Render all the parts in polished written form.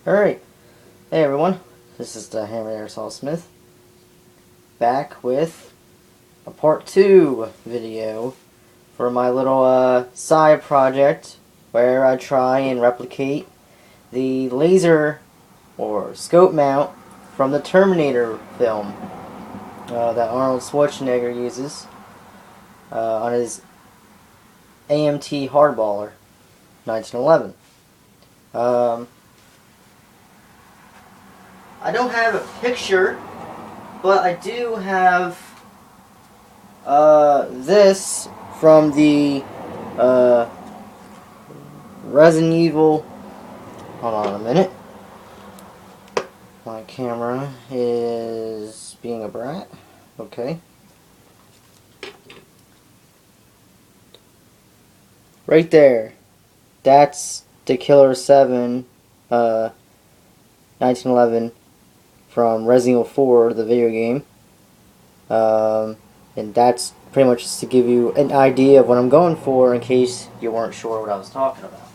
Alright, hey everyone, this is the Airsoft Smith, back with a part 2 video for my little side project where I try and replicate the laser or scope mount from the Terminator film that Arnold Schwarzenegger uses on his AMT hardballer 1911. I don't have a picture, but I do have this from the Resident Evil. Hold on a minute. My camera is being a brat. Okay. Right there. That's the Killer 7 1911 from Resident Evil 4, the video game. And that's pretty much just to give you an idea of what I'm going for in case you weren't sure what I was talking about.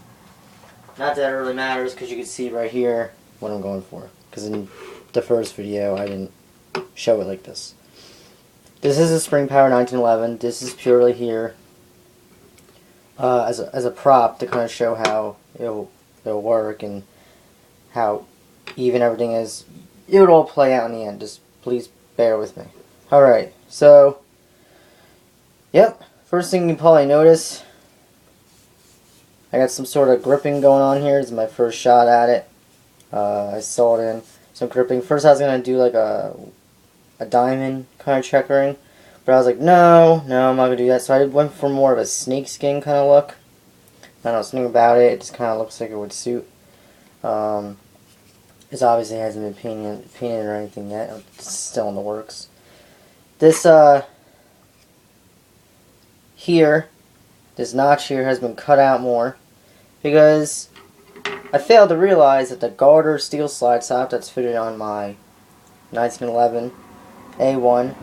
Not that it really matters because you can see right here what I'm going for. Because in the first video I didn't show it like this. This is a Spring Power 1911. This is purely here as a prop to kind of show how it'll work and how even everything is. It would all play out in the end. Just please bear with me. Alright, so yep, first thing you probably notice, I got some sort of gripping going on here. This is my first shot at it. I saw it in some gripping. First I was going to do like a diamond kind of checkering, but I was like, no, I'm not going to do that. So I went for more of a snakeskin kind of look. I don't know something about it. It just kind of looks like it would suit. This obviously hasn't been painted or anything yet. It's still in the works. This here, this notch here has been cut out more because I failed to realize that the garter steel slide stop that's fitted on my 1911 A1,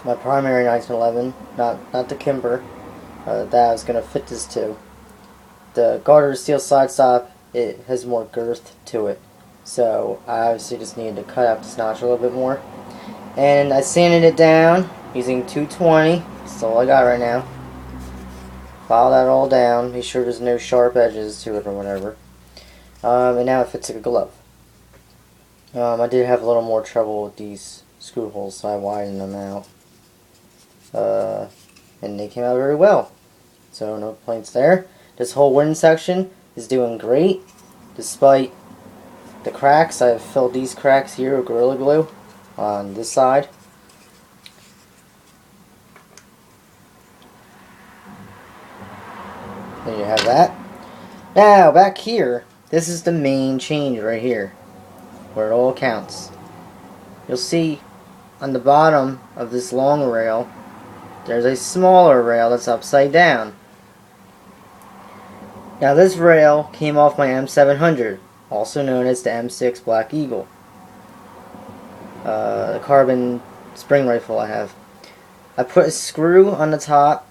my primary 1911, not the Kimber, that I was gonna fit this to. The garter steel slide stop, it has more girth to it, so I obviously just needed to cut out this notch a little bit more. And I sanded it down using 220. That's all I got right now. File that all down. Make sure there's no sharp edges to it or whatever. And now it fits like a glove. I did have a little more trouble with these screw holes, so I widened them out. And they came out very well. So no complaints there. This whole wooden section is doing great, despite the cracks. I've filled these cracks here with Gorilla Glue on this side. There you have that. Now back here, this is the main change right here, where it all counts. You'll see on the bottom of this long rail, there's a smaller rail that's upside down. Now this rail came off my M700, also known as the M6 Black Eagle. The carbon spring rifle I have. I put a screw on the top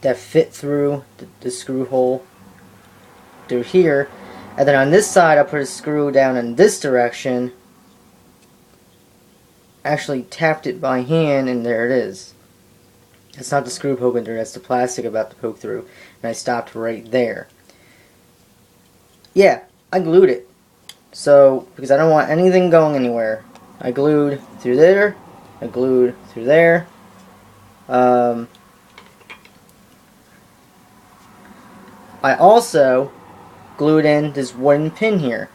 that fit through the screw hole through here, and then on this side I put a screw down in this direction. Actually tapped it by hand, and there it is. That's not the screw poking through, that's the plastic about to poke through, and I stopped right there. Yeah, I glued it. So, because I don't want anything going anywhere, I glued through there, I glued through there. I also glued in this wooden pin here.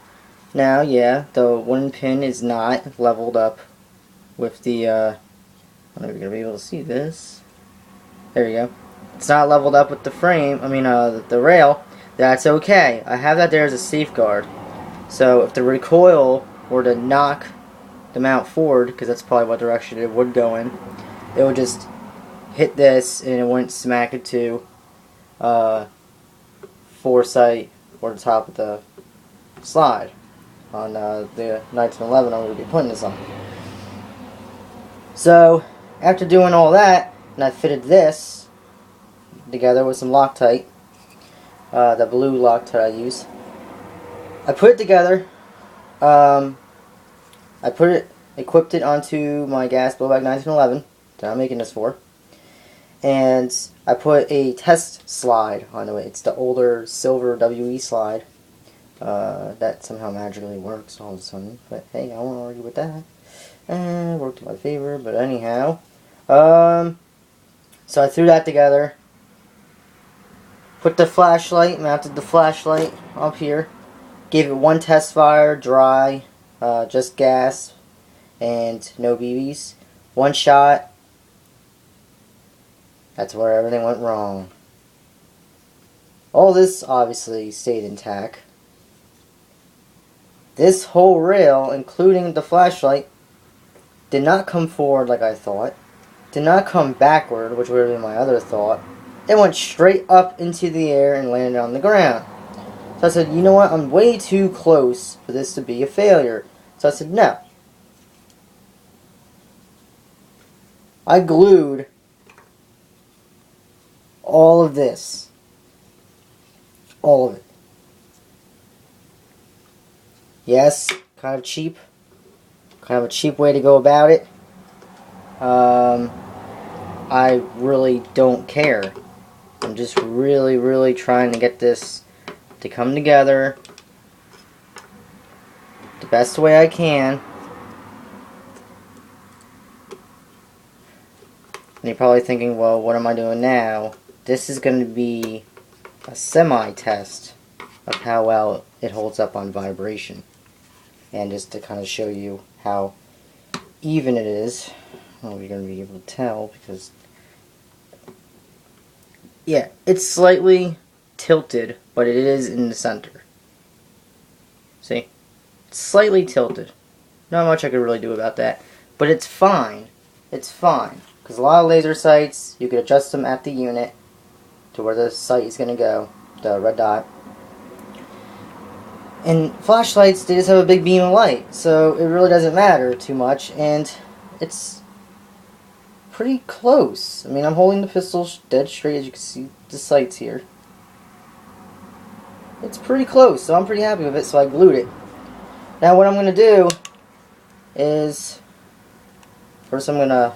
Now, yeah, the wooden pin is not leveled up with the, I don't know if you're going to be able to see this. There you go. It's not leveled up with the frame, the rail. That's okay. I have that there as a safeguard. So if the recoil were to knock the mount forward, because that's probably what direction it would go in, it would just hit this and it wouldn't smack it to foresight or the top of the slide on the 1911 I'm going to be putting this on. So after doing all that, and I fitted this together with some Loctite, the blue Loctite I use. I put it together. I equipped it onto my gas blowback 1911 that I'm making this for. And I put a test slide onto it. It's the older silver WE slide. That somehow magically works all of a sudden. But hey, I won't argue with that. And it worked in my favor, but anyhow. So I threw that together. Put the flashlight, mounted the flashlight up here. Gave it one test fire, dry, just gas, and no BBs. One shot. That's where everything went wrong. All this obviously stayed intact. This whole rail, including the flashlight, did not come forward like I thought. Did not come backward, which would have been my other thought. It went straight up into the air and landed on the ground. So I said, you know what, I'm way too close for this to be a failure. So I said, no. I glued all of this. All of it. Yes, kind of cheap. Kind of a cheap way to go about it. I really don't care. I'm just really, really trying to get this to come together the best way I can. And you're probably thinking, well, what am I doing now? This is going to be a semi-test of how well it holds up on vibration. And just to kind of show you how even it is. Well, you're going to be able to tell because, yeah, it's slightly tilted, but it is in the center. See? It's slightly tilted. Not much I could really do about that. But it's fine. It's fine. Because a lot of laser sights, you could adjust them at the unit to where the sight is going to go. The red dot. And flashlights, they just have a big beam of light. So it really doesn't matter too much. And it's pretty close. I mean, I'm holding the pistol dead straight, as you can see the sights here. It's pretty close, so I'm pretty happy with it, so I glued it. Now what I'm going to do is, first I'm going to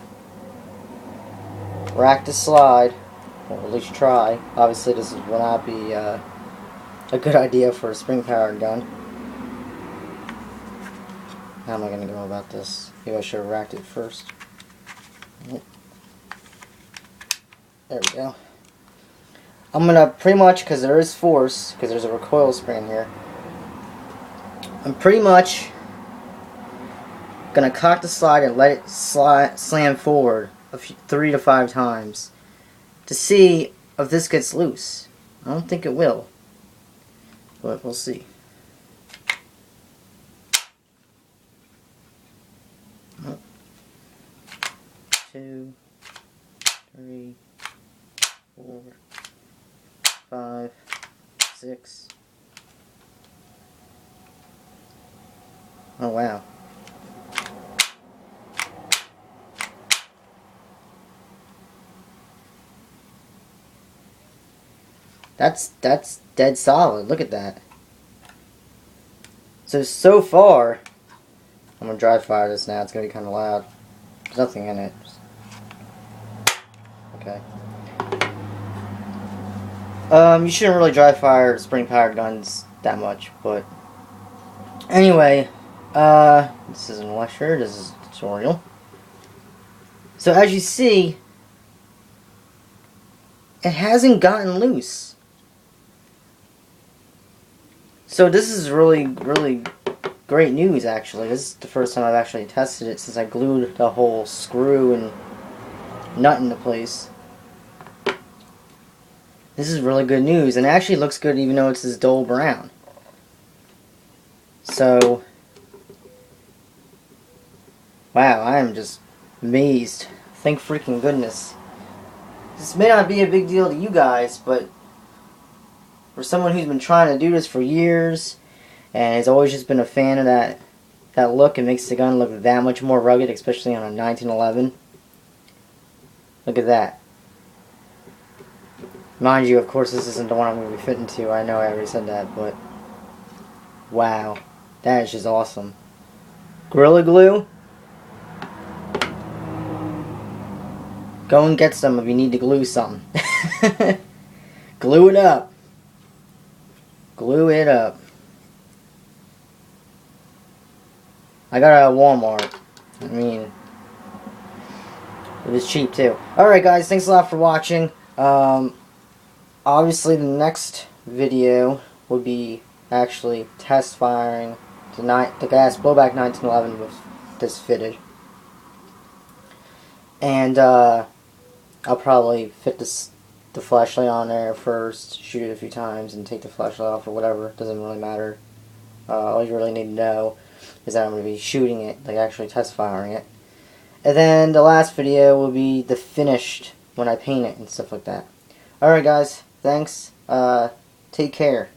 rack the slide, or at least try. Obviously this will not be a good idea for a spring-powered gun. How am I going to go about this? Maybe I should have racked it first. There we go. I'm going to pretty much, because there is force, because there's a recoil spring here, I'm pretty much going to cock the slide and let it slam forward 3 to 5 times to see if this gets loose. I don't think it will, but we'll see. Oh. 2, 3, 4, 5, 6. Oh wow. That's dead solid. Look at that. So far, I'm gonna dry fire this now. It's gonna be kind of loud. There's nothing in it. Okay. You shouldn't really dry fire spring-powered guns that much, but anyway, this isn't a lecture. This is a tutorial. So as you see, it hasn't gotten loose. So this is really, really great news, actually. This is the first time I've actually tested it since I glued the whole screw and nut into place. This is really good news, and it actually looks good even though it's this dull brown. So, wow, I am just amazed. Thank freaking goodness. This may not be a big deal to you guys, but for someone who's been trying to do this for years and has always just been a fan of that look, it makes the gun look that much more rugged, especially on a 1911. Look at that. Mind you, of course, this isn't the one I'm going to be fitting to. I know I already said that, but Wow, that is just awesome. Gorilla Glue? Go and get some if you need to glue something. Glue it up. Glue it up. I got it at Walmart. I mean, it was cheap too. Alright guys, thanks a lot for watching. Obviously the next video will be actually test firing the gas blowback 1911 with this fitted. And I'll probably fit the flashlight on there first, shoot it a few times, and take the flashlight off or whatever. It doesn't really matter. All you really need to know is that I'm going to be shooting it, like actually test firing it. And then the last video will be the finished when I paint it and stuff like that. Alright guys, thanks. Take care.